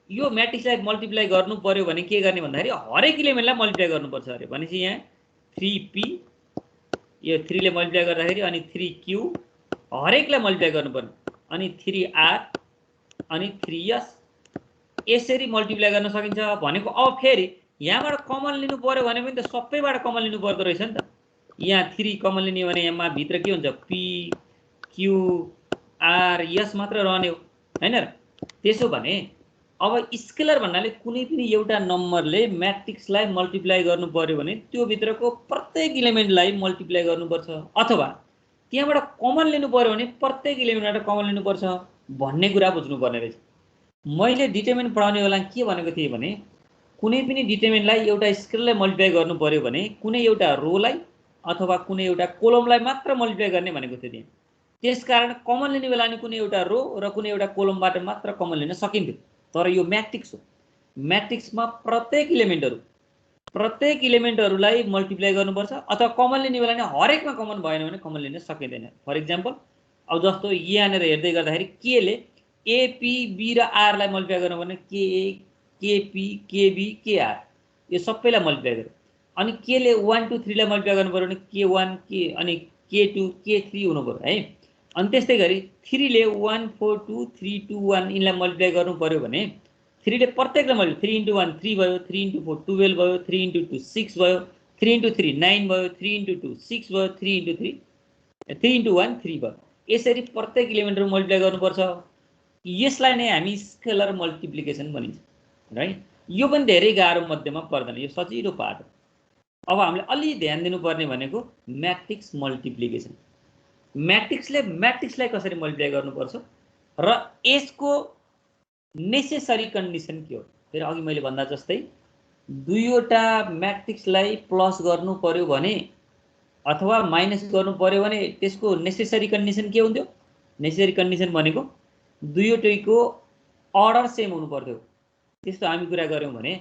यो म्याट्रिक्सलाई मल्टिप्लाई गर्नु पर्यो भने के गर्ने भन्दाखेरि हरेक इलिमेन्टलाई मल्टिप्लाई गर्नुपर्छ अरे। भनेपछि यहाँ 3p, यो 3 ले मल्टिप्लाई गर्दाखेरि अनि 3q हरेकलाई मल्टिप्लाई गर्नुपर्ने, अनि 3r अनि 3s यसरी मल्टिप्लाई गर्न सकिन्छ भनेको। अब फेरि यहाँबाट कमन लिनु पर्यो भने पनि त सबैबाट कमन लिनु पर्दो रहेछ नि त। यहाँ 3 कमन लिने भने यहाँ भित्र के हुन्छ, p q r s मात्र रहने हो हैन र। त्यसो भने अब स्केलर भन्नाले कुनै पनि एउटा नम्बरले म्याट्रिक्सलाई मल्टिप्लाई गर्नु पर्यो भने त्यो भित्रको प्रत्येक इलिमेन्टलाई मल्टिप्लाई गर्नुपर्छ, अथवा त्यहाँबाट कमन लिनु पर्यो भने प्रत्येक इलिमेन्टबाट कमन लिनुपर्छ भन्ने कुरा बुझ्नुपर्ने रहेछ। मैले डिटरमिनेन्ट पढाउने बेला के भनेको थिएँ भने कुनै पनि डिटरमिनेन्टलाई एउटा स्केलरले मल्टिप्लाई गर्नु पर्यो भने कुनै एउटा रोलाई अथवा कुनै एउटा कोलमलाई मात्र मल्टिप्लाई गर्ने भनेको थिएँ। त्यसकारण कमन लिने बेला नि कुनै एउटा रो र कुनै एउटा कोलमबाट मात्र कमन लिन सकिन्थ्यो। तर यो म्याट्रिक्स हो, म्याट्रिक्समा प्रत्येक इलिमेन्टहरूलाई मल्टिप्लाई गर्नुपर्छ, अथवा कमन लिने बेला नि हरेकमा कमन भएन भने कमन लिन सकिँदैन। फर इक्जाम्पल अब जस्तो यहाँनिर हेर्दै गर्दाखेरि के ले एपी बी र आरलाई मल्टिप्लाई गर्नु भने केए केपी केबी केआर यो सबैलाई मल्टिप्लाई गर्यो। अनि के ले 1 2 3 लाई मल्टिप्लाई गर्नु पर्यो भने के1 के अनि के2 के3 हुनु पर्यो है। अनि त्यस्तै गरी 3 ले 1 4 2 3 2 1 यिनलाई मल्टिप्लाई गर्नु पर्यो भने 3 ले प्रत्येकलाई मल्टिप्लाई 3 × 1 3 भयो, 3 × 4 12 भयो, 3 × 2 6 भयो, 3 × 3 9 भयो, 3 × 2 6 भयो, 3 × 1 3 भयो। यसरी प्रत्येक इलिमेन्टहरु मल्टिप्लाई गर्नुपर्छ। यसलाई नै हामी स्केलर मल्टिप्लिकेसन भनिन्छ है। यो पनि धेरै गाह्रो मध्येमा पर्दैन, यो सजिलो पाठ हो। अब हामीले अलि ध्यान दिनुपर्ने भनेको म्याट्रिक्स मल्टिप्लिकेसन। म्याट्रिक्सले म्याट्रिक्सलाई कसरी मल्टिप्लाई गर्नुपर्छ र यसको नेसेसरी कन्डिसन के हो। फेरि अघि मैले भन्दा जस्तै दुईवटा म्याट्रिक्सलाई प्लस गर्नु पर्यो भने अथवा माइनस गर्नु पर्यो भने त्यसको नेसेसरी कन्डिसन के हुन्थ्यो। नेसेसरी कन्डिसन भनेको दुईवटैको अर्डर सेम हुनु पर्थ्यो। त्यस्तो हामी कुरा गर्यौं भने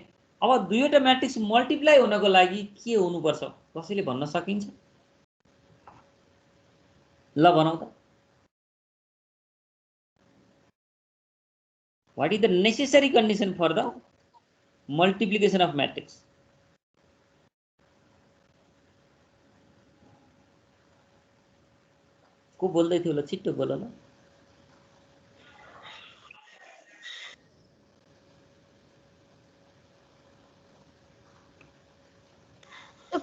अब दुईवटा म्याट्रिक्स मल्टिप्लाई हुनको लागि के हुनुपर्छ कसैले भन्न सकिन्छ? ल भनौं त। What is the necessary condition for the multiplication of matrix? को बोल्दै थियो ल, छिट्टो बोल ल।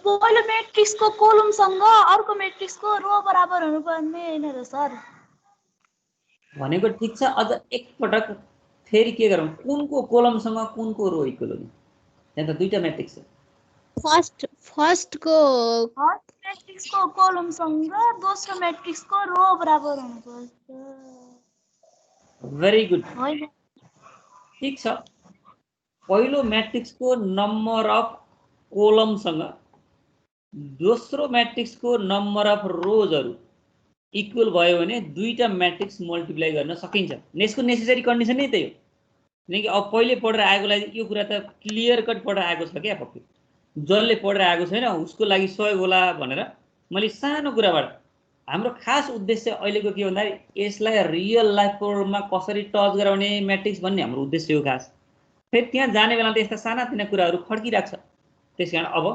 पहिलो म्याट्रिक्सको कोलमसँग अर्को म्याट्रिक्सको रो बराबर हुनुपर्ने हैन र सर? भनेको ठीक छ। अझ एक पटक फेरि के गरौँ, कुनको कोलमसँग कुनको रो इक्वल हो? यहाँ त दुईटा म्याट्रिक्स छ। फर्स्टको म्याट्रिक्सको कोलमसँग दोस्रो म्याट्रिक्सको रो बराबर हुनुपर्छ। भेरी गुड, हैन? ठीक छ। पहिलो म्याट्रिक्सको नम्बर अफ कोलमसँग दोस्रो म्याट्रिक्सको नम्बर अफ रोजहरु इक्वल भयो भने दुईटा म्याट्रिक्स मल्टिप्लाई गर्न सकिन्छ। यसको नेसेसरी कन्डिसन नै त्यही हो। किनकि अब पहिले पढेर आएकोलाई यो कुरा त क्लियर कट पढेर आएको छ क्या पक्कै। जसले पढेर आएको छैन उसको लागि सहयोग होला भनेर मैले सानो कुराबाट, हाम्रो खास उद्देश्य अहिलेको के भन्दा यसलाई रियल लाइफ प्रोब्लममा कसरी टच गराउने म्याट्रिक्स भन्ने हाम्रो उद्देश्य हो खास। फेरि त्यहाँ जाने बेला त यस्ता सानातिना कुराहरू खड्किराख्छ। त्यसकारण अब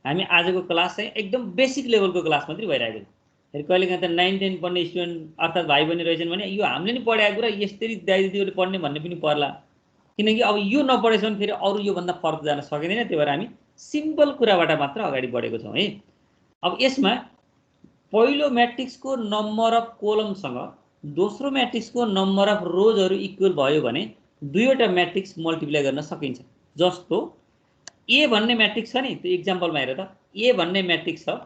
हामी आजको क्लास चाहिँ एकदम बेसिक लेभलको क्लास मात्रै भइरहेको छ। फेरि कहिलेकाहीँ त 9 10 पढ्ने स्टुडेन्ट अर्थात् भाइ बहिनी रहेछन् भने यो हामीले नि पढाएको कुरा यसरी दाइ दिदीहरूले पढ्ने भन्ने पनि पर्ला। किनकि अब यो नपढेसम्म फेरि अरू योभन्दा फरक जान सकिँदैन। त्यही भएर हामी सिम्पल कुराबाट मात्र अगाडि बढेको छौँ है। अब यसमा पहिलो म्याट्रिक्सको नम्बर अफ कोलमसँग दोस्रो म्याट्रिक्सको नम्बर अफ रोजहरू इक्वल भयो भने दुईवटा म्याट्रिक्स मल्टिप्लाई गर्न सकिन्छ। जस्तो ए भन्ने म्याट्रिक्स छ नि, त्यो इक्जाम्पलमा हेर त। ए भन्ने म्याट्रिक्स छ,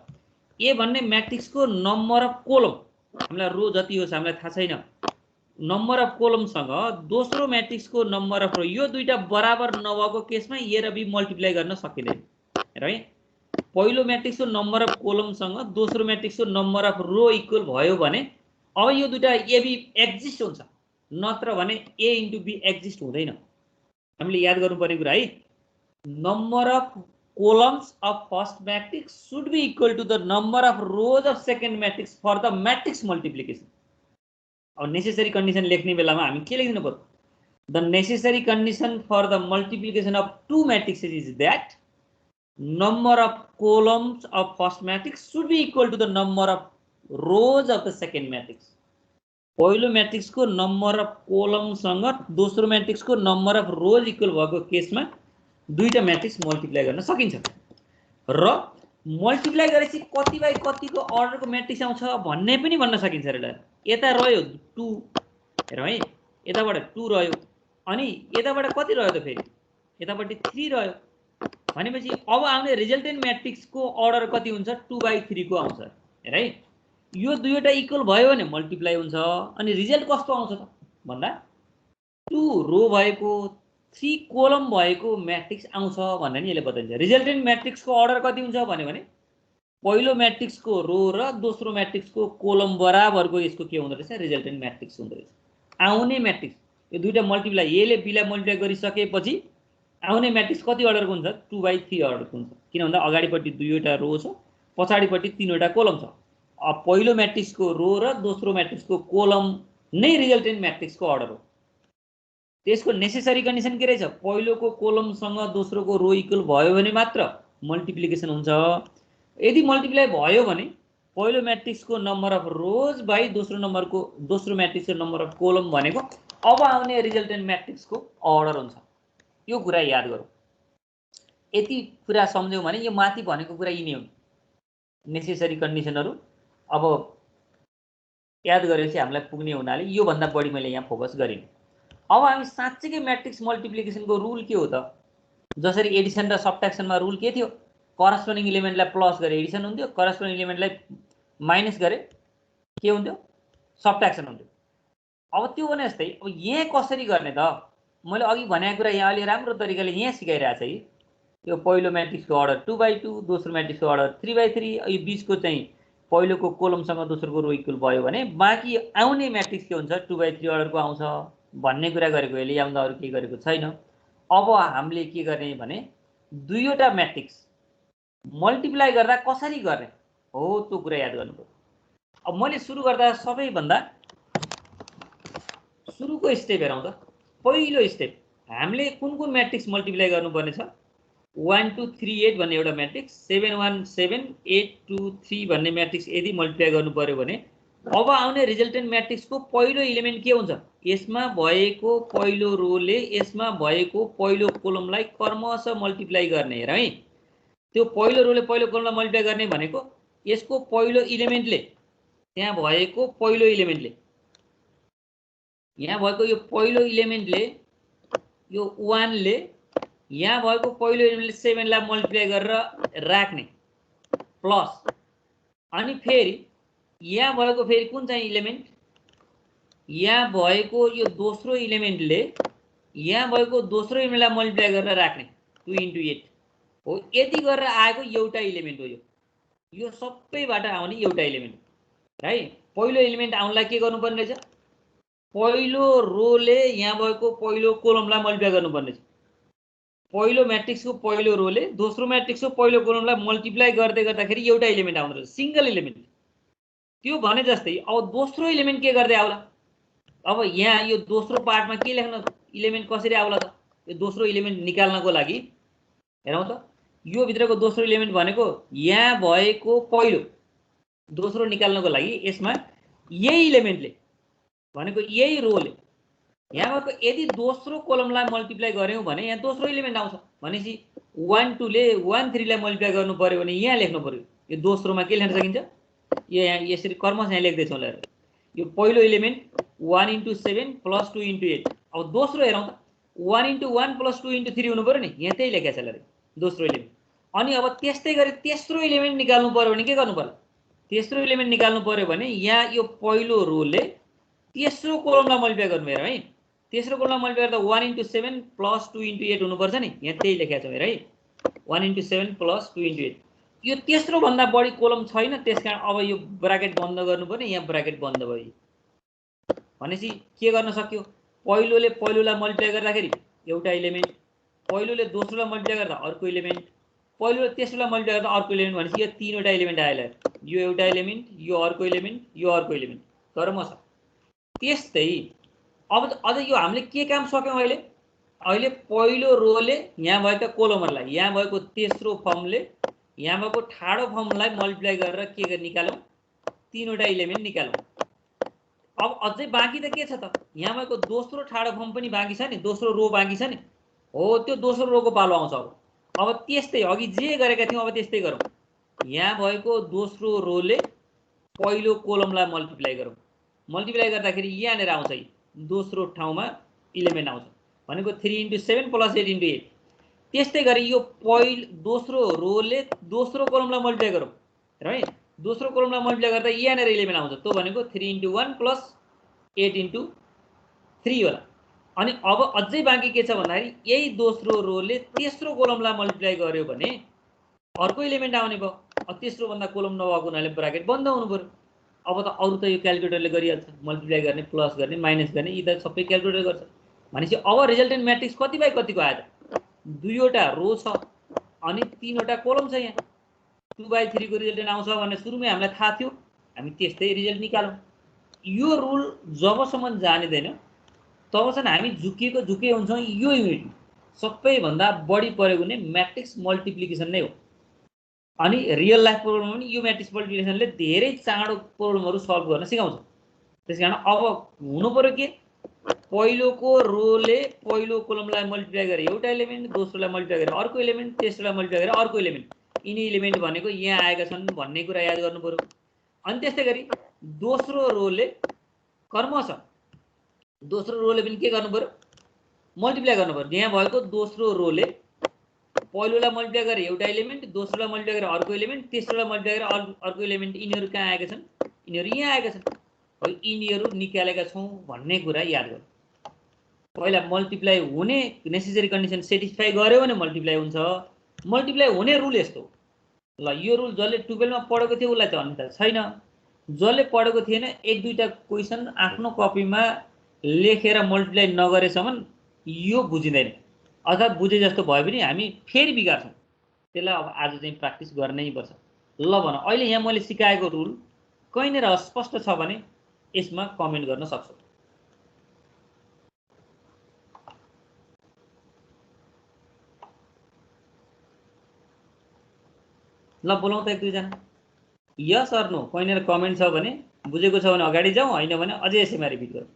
ए भन्ने म्याट्रिक्सको नम्बर अफ कोलम हामीलाई रो जति हो हामीलाई थाहा छैन, नम्बर अफ कोलमसँग दोस्रो म्याट्रिक्सको नम्बर अफ रो यो दुईटा बराबर नभएको केसमा ए र बी मल्टिप्लाई गर्न सकिँदैन है। पहिलो म्याट्रिक्सको नम्बर अफ कोलमसँग दोस्रो म्याट्रिक्सको नम्बर अफ रो इक्वल भयो भने अब यो दुईटा एबी एक्जिस्ट हुन्छ, नत्र भने ए इन्टु बी एक्जिस्ट हुँदैन। हामीले याद गर्नुपर्ने कुरा है, number of columns of first matrix should be equal to the number of rows of second matrix for the matrix multiplication. अब नेसेसरी कंडीशन लेख्ने बेलामा हामी के लेख्नु पर्यो, the necessary condition for the multiplication of two matrices is that number of columns of first matrix should be equal to the number of rows of the second matrix। पहिलो matrix को number of kolam सँग दोस्रो matrix को number of rose equal भएको केसमा दुईटा matrix multiply गर्न सकिन्छ र मल्टिप्लाई गरेपछि कति बाइ कतिको अर्डरको मैट्रिक्स आउँछ भन्ने पनि भन्न सकिन्छ र। यता रह्यो 2 हेरौँ है, यताबाट 2 रह्यो अनि यताबाट कति रह्यो त, फेरि यतापट्टि 3 रह्यो भनेपछि अब आउने रिजल्टेन्ट म्याट्रिक्सको अर्डर कति हुन्छ, 2/3 को आउँछ हेर है। यो दुईवटा इक्वल भयो भने मल्टिप्लाई हुन्छ अनि रिजल्ट कस्तो आउँछ त भन्दा 2 रो भएको 3 कोलम भएको म्याट्रिक्स आउँछ भन्ने नि यसले बताइन्छ। रिजल्टेन्ट म्याट्रिक्सको अर्डर कति हुन्छ भने पहिलो म्याट्रिक्सको रो र दोस्रो म्याट्रिक्सको कोलम बराबरको यसको के हुँदो रहेछ, रिजल्टेन्ट म्याट्रिक्स हुँदो रहेछ। आउने म्याट्रिक्स यो दुईटा मल्टिप्लाई एले बीलाई मल्टिप्लाई गरिसकेपछि आउने म्याट्रिक्स कति अर्डरको हुन्छ, 2/3 अर्डरको हुन्छ, किन भन्दा अगाडिपट्टि दुईवटा रो छ पछाडिपट्टि 3वटा कोलम छ। अब पहिलो म्याट्रिक्सको रो र दोस्रो म्याट्रिक्सको कोलम नै रिजल्टेन्ट म्याट्रिक्सको अर्डर हो। त्यसको नेसेसरी कन्डिसन के रहेछ, पहिलोको कोलमसँग दोस्रोको रो इक्वल भयो भने मात्र मल्टिप्लिकेसन हुन्छ। यदि मल्टिप्लाई भयो भने पहिलो म्याट्रिक्सको नम्बर अफ रोज बाइ दोस्रो म्याट्रिक्सको नम्बर अफ कोलम भनेको अब आउने रिजल्टेन्ट म्याट्रिक्सको अर्डर हुन्छ। यो कुरा याद गरौँ। यति कुरा सम्झ्यौँ भने यो माथि भनेको कुरा यिनै हो, नेसेसरी कन्डिसनहरू अब याद गरेपछि हामीलाई पुग्ने हुनाले यो भन्दा बढी मैले यहाँ फोकस गरिन। अब हामी साँच्चैकै म्याट्रिक्स मल्टिप्लिकेसनको रुल के हो त, जसरी एडिसन र सबट्र्याक्सनमा रुल के थियो, करस्पोन्डिङ इलिमेन्टलाई प्लस गरे एडिसन हुन्थ्यो, करस्पोन्डिङ इलिमेन्टलाई माइनस गरे के हुन्थ्यो, सबट्र्याक्सन हुन्थ्यो। अब त्यो भने जस्तै अब यहाँ कसरी गर्ने त, मैले अघि भनेको कुरा यहाँ अलि राम्रो तरिकाले यहाँ सिकाइरहेको छ है। यो पहिलो म्याट्रिक्सको अर्डर 2/2, दोस्रो म्याट्रिक्सको अर्डर 3/3, यो बीचको चाहिँ पहिलोको कोलमसँग दोस्रोको रो इक्वल भयो भने बाँकी आउने म्याट्रिक्स के हुन्छ, 2/3 अर्डरको आउँछ भन्ने कुरा गरेको, यसले यहाँ अरू केही गरेको छैन। अब हामीले के गर्ने भने दुईवटा म्याट्रिक्स मल्टिप्लाई गर्दा कसरी गर्ने हो त्यो कुरा याद गर्नु पर्यो। अब मैले सुरु गर्दा सबैभन्दा सुरुको स्टेप हेरौँ त। पहिलो स्टेप हामीले कुन कुन म्याट्रिक्स मल्टिप्लाई गर्नुपर्ने छ, 1 2 3 8 भन्ने एउटा म्याट्रिक्स, 7 1 7 8 2 3 भन्ने म्याट्रिक्स यदि मल्टिप्लाई गर्नु पर्यो भने अब आउने रिजल्टेन्ट म्याट्रिक्सको पहिलो इलिमेन्ट के हुन्छ, यसमा भएको पहिलो रोले यसमा भएको पहिलो कोलमलाई क्रमशः मल्टिप्लाई गर्ने। हेर है, त्यो पहिलो रोले पहिलो कोलमलाई मल्टिप्लाई गर्ने भनेको यसको पहिलो इलिमेन्टले त्यहाँ भएको पहिलो इलिमेन्टले यहाँ भएको यो पहिलो इलिमेन्टले यो 1 ले यहाँ भएको पहिलो इलिमेन्टले 7 लाई मल्टिप्लाई गरेर राख्ने प्लस अनि फेरि यहाँ भएको फेरि कुन चाहिँ इलिमेन्ट, यहाँ भएको यो दोस्रो इलिमेन्टले यहाँ भएको दोस्रो इलिमेन्टलाई मल्टिप्लाई गरेर राख्ने 2 × 8 हो। यति गरेर आएको एउटा इलिमेन्ट हो यो सबैबाट आउने एउटा इलिमेन्ट है। पहिलो इलिमेन्ट आउनलाई के गर्नुपर्ने रहेछ, पहिलो रोले यहाँ भएको पहिलो कोलमलाई मल्टिप्लाई गर्नुपर्ने छ। पहिलो म्याट्रिक्सको पहिलो रोले दोस्रो म्याट्रिक्सको पहिलो कोलमलाई मल्टिप्लाई गर्दै गर्दाखेरि एउटा इलिमेन्ट आउँदो रहेछ, सिंगल इलिमेन्ट। त्यो भने जस्तै अब दोस्रो इलिमेन्ट के गर्दै आउला, अब यहाँ यो दोस्रो पार्टमा के लेख्न, इलिमेन्ट कसरी आउला त, यो दोस्रो इलिमेन्ट निकाल्नको लागि हेरौँ त। यो भित्रको दोस्रो इलिमेन्ट भनेको यहाँ भएको पहिलो दोस्रो निकाल्नको लागि यसमा यही इलिमेन्टले भनेको यही रोले यहाँ भएको यदि दोस्रो कोलमलाई मल्टिप्लाई गर्यौँ भने यहाँ दोस्रो इलिमेन्ट आउँछ भनेपछि 1 2 ले 1 3 लाई मल्टिप्लाई गर्नु पर्यो भने यहाँ लेख्नु पर्यो। यो दोस्रोमा के लेख्न सकिन्छ, यो यहाँ यसरी क्रमशः यहाँ लेख्दैछौँ ल। यो पहिलो इलिमेन्ट 1 × 7 + 2 × 8। अब दोस्रो हेरौँ त, 1 × 1 + 2 × 3 हुनु पर्यो नि, यहाँ त्यही लेखेको छ ल दोस्रो इलिमेन्ट। अनि अब त्यस्तै गरी तेस्रो इलिमेन्ट निकाल्नु पर्यो भने के गर्नु पर्यो? तेस्रो इलिमेन्ट निकाल्नु पर्यो भने यहाँ यो पहिलो रोले तेस्रो कोलमलाई मल्टिप्लाई गर्नु हेर है। तेस्रो कोलमलाई मल्टिप्लाई गर्दा 1 × 7 + 2 × 8 हुनुपर्छ नि। यहाँ त्यही लेखेको छ हेर है, 1 × 7 + 2 × 8। यो तेस्रो भन्दा बढी कोलम छैन, त्यसकारण अब यो ब्राकेट बन्द गर्नु पर्ने, यहाँ ब्राकेट बन्द भयो। भनेपछि के गर्न सक्यो? पहिलोले पहिलोलाई मल्टिप्लाई गर्दाखेरि एउटा इलिमेन्ट, पहिलोले दोस्रोलाई मल्टिप्लाई गर्दा अर्को इलिमेन्ट, पहिलोले तेस्रोलाई मल्टिप्लाई गर्दा अर्को इलिमेन्ट, भनेपछि यो तीनवटा इलिमेन्ट आयो। यो एउटा इलिमेन्ट, यो अर्को इलिमेन्ट, यो अर्को इलिमेन्ट। तर म छ त्यस्तै अब अझ यो हामीले के काम सक्यौँ अहिले? अहिले पहिलो रोले यहाँ भएका कोलमहरूलाई, यहाँ भएको तेस्रो फर्मले यहाँ भएको ठाडो फर्मलाई मल्टिप्लाई गरेर के निकाल्यौँ? तीनवटा इलिमेन्ट निकाल्यौँ। अब अझै बाँकी त के छ त? यहाँ भएको दोस्रो ठाडो फर्म पनि बाँकी छ नि, दोस्रो रो बाँकी छ नि। हो, त्यो दोस्रो रोको पालो आउँछ। अब त्यस्तै अघि जे गरेका थियौँ अब त्यस्तै गरौँ। यहाँ भएको दोस्रो रोले पहिलो कोलमलाई मल्टिप्लाई गरौँ। मल्टिप्लाई गर्दाखेरि यहाँनिर आउँछ, दोस्रो ठाउँमा इलिमेन्ट आउँछ, भनेको 3 × 7 + 8 × 8। त्यस्तै गरी यो दोस्रो रोले दोस्रो कोलमलाई मल्टिप्लाई गरौँ र है, दोस्रो कोलमलाई मल्टिप्लाई गर्दा यहाँनिर इलिमेन्ट आउँछ, त्यो भनेको 3 × 1 + 8 × 3 होला। अनि अब अझै बाँकी के छ भन्दाखेरि यही दोस्रो रोले तेस्रो कोलमलाई मल्टिप्लाई गर्यो भने अर्को इलिमेन्ट आउने भयो। अब तेस्रो भन्दा कोलम नभएको हुनाले ब्राकेट बन्द हुनु पर्यो। अब त अरू त यो क्यालकुलेटरले गरिहाल्छ, मल्टिप्लाई गर्ने, प्लस गर्ने, माइनस गर्ने, यी त सबै क्यालकुलेटर गर्छ। भनेपछि अब रिजल्टेन्ट म्याट्रिक्स कति बाई कतिको आयो त? 2वटा रो छ अनि 3वटा कोलम छ। यहाँ 2/3 को रिजल्टेन्ट आउँछ भन्ने सुरुमै हामीलाई थाहा थियो, हामी त्यस्तै रिजल्ट निकालौँ। यो रुल जबसम्म जानिँदैन तबसम्म हामी झुके हुन्छौँ। यो युनिट सबैभन्दा बढी प्रयोग हुने म्याट्रिक्स मल्टिप्लिकेसन नै हो। अनि रियल लाइफ प्रोब्लममा पनि यो म्याट्रिक्स मल्टिप्लिकेसनले धेरै चाँडो प्रोब्लमहरू सल्भ गर्न सिकाउँछ। त्यसकारण अब हुनु पर्यो के? पहिलोको रोले पहिलो कोलमलाई मल्टिप्लाई गरे एउटा इलिमेन्ट, दोस्रोलाई मल्टिप्लाई गरे अर्को इलिमेन्ट, तेस्रोलाई मल्टिप्लाई गरे अर्को इलिमेन्ट। यिनी इलिमेन्ट भनेको यहाँ आएका छन् भन्ने कुरा याद गर्नु पर्यो। अनि त्यस्तै गरी दोस्रो रोले कर्मश, दोस्रो रोले पनि के गर्नु पर्यो? मल्टिप्लाई गर्नु पर्यो। यहाँ भएको दोस्रो रोले पहिलोलाई मल्टिप्लाई गरे एउटा इलिमेन्ट, दोस्रोलाई मल्टिप्लाई गरे अर्को इलिमेन्ट, तेस्रोलाई मल्टिप्लाई गरे अर्को इलिमेन्ट। यिनीहरू कहाँ आएका छन्? यिनीहरू यहाँ आएका छन्। अब यिनीहरू निकालेका छौँ भन्ने कुरा याद गर्नु। पहिला मल्टिप्लाई हुने नेसेसरी कन्डिसन सेटिस्फाई गर्यो भने मल्टिप्लाई हुन्छ। मल्टिप्लाई हुने रुल यस्तो ल, यो रुल जसले 12 मा पढेको थियो उसलाई त अन्त छैन, जसले पढेको थिएन एक दुईटा क्वेसन आफ्नो कपीमा लेखेर मल्टिप्लाई नगरेसम्म यो बुझिँदैन, अथवा बुझे जस्तो भयो भने हामी फेरि बिगार्छौँ। त्यसलाई अब आज चाहिँ प्र्याक्टिस गर्नै पर्छ। ल भन, अहिले यहाँ मैले सिकाएको रुल कहीँनिर स्पष्ट छ भने यसमा कमेन्ट गर्न सक्छौ। ल बोलाउँ त एक दुईजना, यस अर नो कहीँनिर कमेन्ट छ भने, बुझेको छ भने अगाडि जाउँ, होइन भने अझै यसैमा रिपिट गरौँ।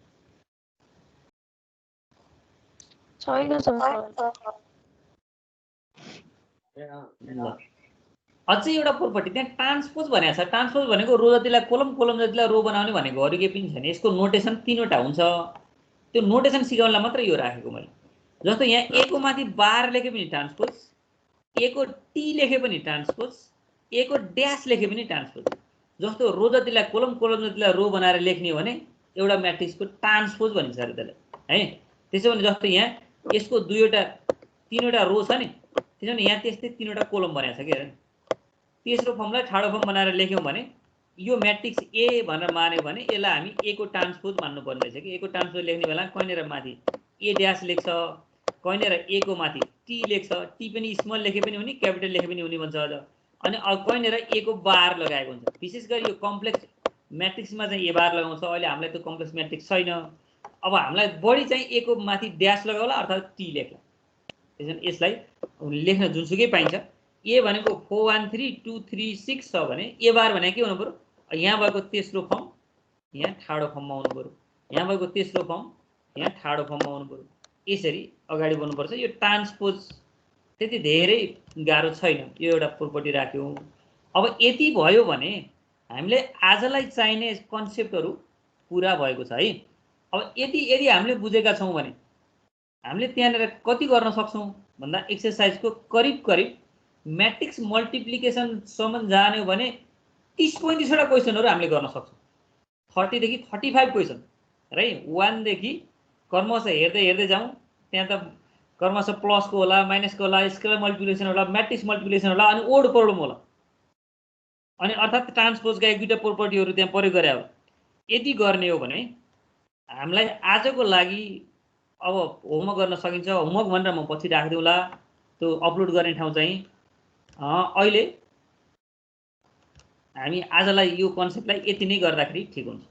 अझै एउटा प्रोपर्टी त्यहाँ ट्रान्सपोज भनेको छ। ट्रान्सपोज भनेको रो जतिलाई कोलम, कोलम जतिलाई रो बनाउने भनेको अरू केही पनि छैन। यसको नोटेसन 3वटा हुन्छ, त्यो नोटेसन सिकाउनलाई मात्र यो राखेको मैले। जस्तो यहाँ ए को माथि बार लेखे पनि ट्रान्सपोज, ए को टी लेखे पनि ट्रान्सपोज, ए को ड्यास लेखे पनि ट्रान्सपोज। जस्तो रो जतिलाई कोलम, कोलम जतिलाई रो बनाएर लेख्ने हो भने एउटा म्याट्रिक्सको ट्रान्सपोज भनिन्छ अरे त्यसलाई है। त्यसो भने जस्तो यहाँ यसको 3वटा रो छ नि, त्यसो भने यहाँ त्यस्तै 3वटा कोलम बनाएको छ कि हेर। तेस्रो फर्मलाई ठाडो फर्म बनाएर लेख्यौँ भने यो म्याट्रिक्स ए भनेर मान्यो भने यसलाई हामी ए को ट्रान्सपोज मान्नुपर्ने रहेछ कि। ए को ट्रान्सपोज लेख्ने बेला कहीँनिर माथि ए ड्यास लेख्छ, कहीँनिर ए को माथि टी लेख्छ, टी पनि स्मल लेखे पनि हुने, क्यापिटल लेखे पनि हुने भन्छ अझ। अनि कहीँनिर ए को बार लगाएको हुन्छ। विशेष गरी यो कम्प्लेक्स म्याट्रिक्समा चाहिँ ए बार लगाउँछ। अहिले हामीलाई त्यो कम्प्लेक्स म्याट्रिक्स छैन, अब हामीलाई बढी चाहिँ ए को माथि ड्यास लगाउला अर्थात् टी लेख्ला। त्यसैले यसलाई लेख्न जुनसुकै पाइन्छ। ए भनेको 4 1 3 2 3 6 छ भने ए बार भने के हुनु पर्यो? यहाँ भएको तेस्रो फर्म यहाँ ठाडो फर्ममा आउनु पर्यो, यहाँ भएको तेस्रो फर्म यहाँ ठाडो फर्ममा आउनु पर्यो। यसरी अगाडि बढ्नुपर्छ। यो ट्रान्सपोज त्यति धेरै गाह्रो छैन, यो एउटा प्रोपर्टी राख्यौँ। अब यति भयो भने हामीले आजलाई चाहिने कन्सेप्टहरू पुरा भएको छ है। अब यदि हामीले बुझेका छौँ भने हामीले त्यहाँनिर कति गर्न सक्छौँ भन्दा एक्सर्साइजको करिब म्याट्रिक्स मल्टिप्लिकेसनसम्म जाने हो भने 30-35 वटा क्वेसनहरू हामीले गर्न सक्छौँ। 30 देखि 35 क्वेसन है। 1 देखि क्रमशः हेर्दै जाउँ। त्यहाँ त क्रमशः प्लसको होला, माइनसको होला, स्केलर मल्टिप्लिकेसन होला, म्याट्रिक्स मल्टिप्लिकेसन होला, अनि ओड प्रब्लम होला, अनि अर्थात् ट्रान्सपोजका एक दुईवटा प्रोपर्टीहरू त्यहाँ प्रयोग गरे हो। यदि गर्ने हो भने हामीलाई आजको लागि अब होमवर्क गर्न सकिन्छ। होमवर्क भनेर म पछि राखिदिउँला, त्यो अपलोड गर्ने ठाउँ चाहिँ अहिले हामी आजलाई यो कन्सेप्टलाई यति नै गर्दाखेरि ठिक हुन्छ।